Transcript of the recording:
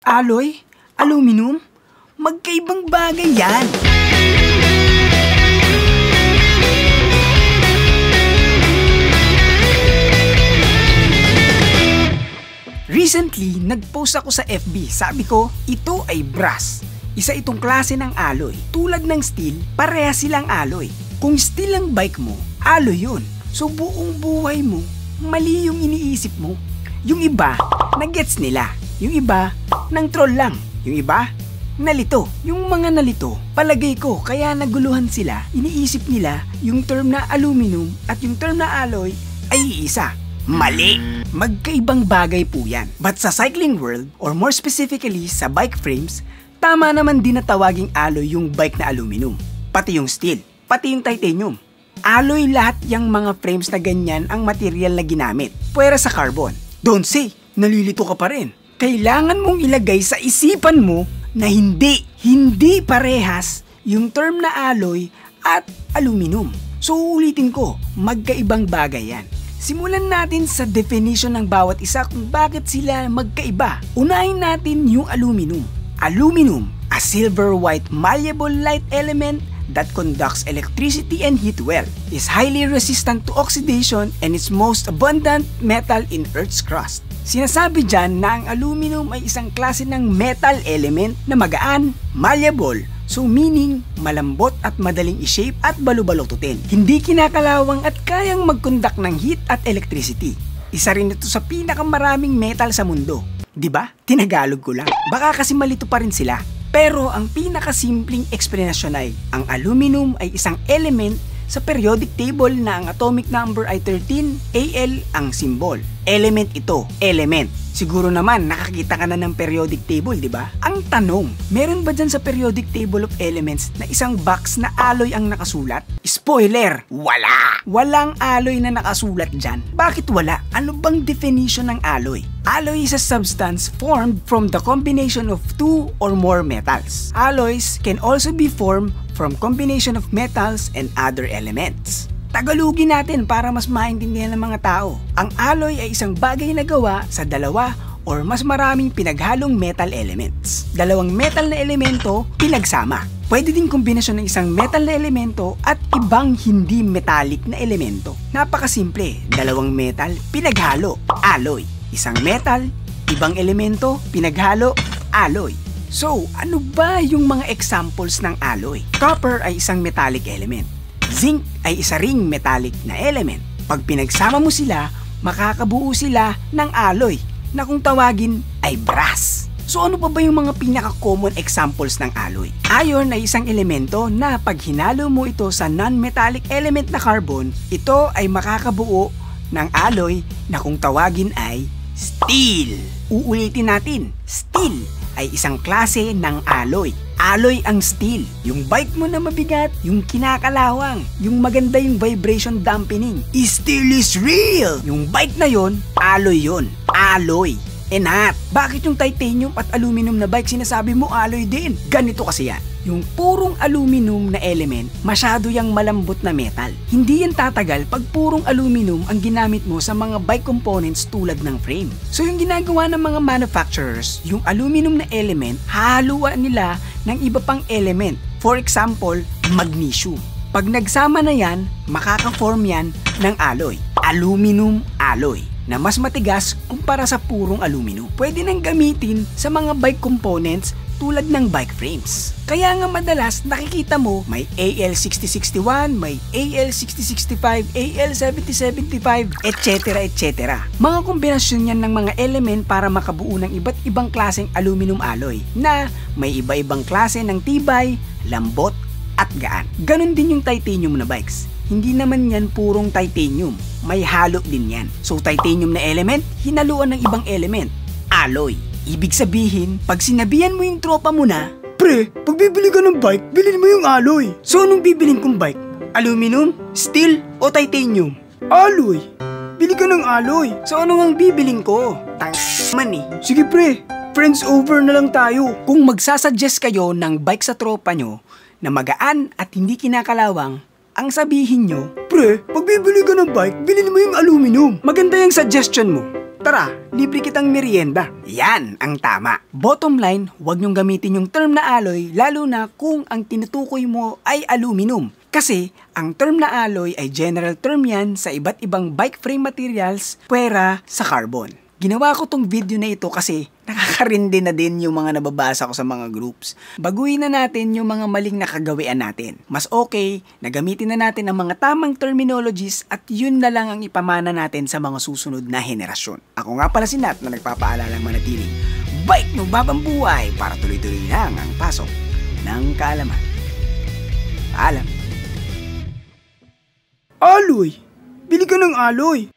Alloy? Aluminum? Magkaibang bagay yan. Recently, nag-post ako sa FB. Sabi ko, ito ay brass. Isa itong klase ng alloy. Tulad ng steel, parehas silang alloy. Kung steel ang bike mo, alloy yun. So buong buhay mo, mali yung iniisip mo. Yung iba, nag-gets nila. Yung iba, nang troll lang. Yung iba, nalito. Yung mga nalito, palagay ko, kaya naguluhan sila. Iniisip nila, yung term na aluminum at yung term na alloy ay iisa. Mali! Magkaibang bagay po yan. But sa cycling world, or more specifically sa bike frames, tama naman din na tawaging alloy yung bike na aluminum. Pati yung steel, pati yung titanium. Alloy lahat yung mga frames na ganyan ang material na ginamit. Puwera sa carbon. Don't say, nalilito ka pa rin. Kailangan mong ilagay sa isipan mo na hindi parehas yung term na alloy at aluminum. So ulitin ko, magkaibang bagay yan. Simulan natin sa definition ng bawat isa kung bakit sila magkaiba. Unahin natin yung aluminum. Aluminum, a silver-white malleable light element that conducts electricity and heat well, is highly resistant to oxidation and is most abundant metal in Earth's crust. Sinasabi dyan na ang aluminum ay isang klase ng metal element na magaan, malleable, so meaning malambot at madaling i-shape at balubalututin. Hindi kinakalawang at kayang mag-conduct ng heat at electricity. Isa rin ito sa pinakamaraming metal sa mundo. Diba? Tinagalog ko lang. Baka kasi malito pa rin sila. Pero ang pinakasimpleng eksplanasyon ay, ang aluminum ay isang element sa periodic table na ang atomic number ay 13, Al ang symbol. Element ito, element. Siguro naman nakakita ka na ng periodic table, di ba? Ang tanong, meron ba dyan sa periodic table of elements na isang box na alloy ang nakasulat? Spoiler, wala! Walang alloy na nakasulat dyan. Bakit wala? Ano bang definition ng alloy? Alloy is a substance formed from the combination of two or more metals. Alloys can also be formed from combination of metals and other elements. Tagalugin natin para mas maintindihan ng mga tao. Ang alloy ay isang bagay na gawa sa dalawa or mas maraming pinaghalong metal elements. Dalawang metal na elemento pinagsama. Pwede din kombinasyon ng isang metal na elemento at ibang hindi metallic na elemento. Napakasimple, dalawang metal pinaghalo, alloy. Isang metal, ibang elemento, pinaghalo, alloy. So, ano ba yung mga examples ng alloy? Copper ay isang metallic element. Zinc ay isa ring metallic na element. Pag pinagsama mo sila, makakabuo sila ng alloy na kung tawagin ay brass. So ano pa ba yung mga pinaka-common examples ng alloy? Iron ay isang elemento na pag hinalo mo ito sa non-metallic element na carbon, ito ay makakabuo ng alloy na kung tawagin ay steel. Uulitin natin, steel ay isang klase ng alloy. Alloy ang steel. Yung bike mo na mabigat, yung kinakalawang, yung maganda yung vibration dampening. Steel is real! Yung bike na yon, alloy yon. Alloy. Not. Bakit yung titanium at aluminum na bike sinasabi mo alloy din? Ganito kasi yan. Yung purong aluminum na element, masyado yung malambot na metal. Hindi yan tatagal pag purong aluminum ang ginamit mo sa mga bike components tulad ng frame. So yung ginagawa ng mga manufacturers, yung aluminum na element, hahaluan nila ng iba pang element. For example, magnesium. Pag nagsama na yan, makaka-form yan ng alloy. Aluminum alloy na mas matigas kumpara sa purong aluminum. Pwede nang gamitin sa mga bike components tulad ng bike frames. Kaya nga madalas nakikita mo may AL6061, may AL6065, AL7075, etc. etc. Mga kombinasyon yan ng mga element para makabuo ng iba't ibang klaseng aluminum alloy na may iba-ibang klase ng tibay, lambot, at gaan. Ganon din yung titanium na bikes. Hindi naman yan purong titanium. May halo din yan. So titanium na element, hinaluan ng ibang element. Alloy. Ibig sabihin, pag sinabihan mo yung tropa mo na, pre, pag bibili ka ng bike, bilhin mo yung alloy. So anong bibilin kong bike? Aluminum, steel, o titanium? Alloy. Bili ka ng alloy. So ano ang bibilin ko? Tang***man eh. Sige pre, friends over na lang tayo. Kung magsasuggest kayo ng bike sa tropa nyo na magaan at hindi kinakalawang, ang sabihin nyo, pre, pag bibili ka ng bike, bilhin mo yung aluminum. Maganda yung suggestion mo. Tara, libre kitang merienda. Yan ang tama. Bottom line, huwag nyong gamitin yung term na alloy lalo na kung ang tinutukoy mo ay aluminum. Kasi ang term na alloy ay general term yan sa iba't ibang bike frame materials pwera sa carbon. Ginawa ko tong video na ito kasi nakakarindi na din yung mga nababasa ko sa mga groups. Baguhin na natin yung mga maling nakagawian natin. Mas okay na gamitin na natin ang mga tamang terminologies at yun na lang ang ipamana natin sa mga susunod na henerasyon. Ako nga pala si Nat na nagpapaalalang manatiling bike no babang buhay para tuloy-tuloy lang ang pasok ng kaalaman. Paalam. Alloy! Bili ka ng alloy!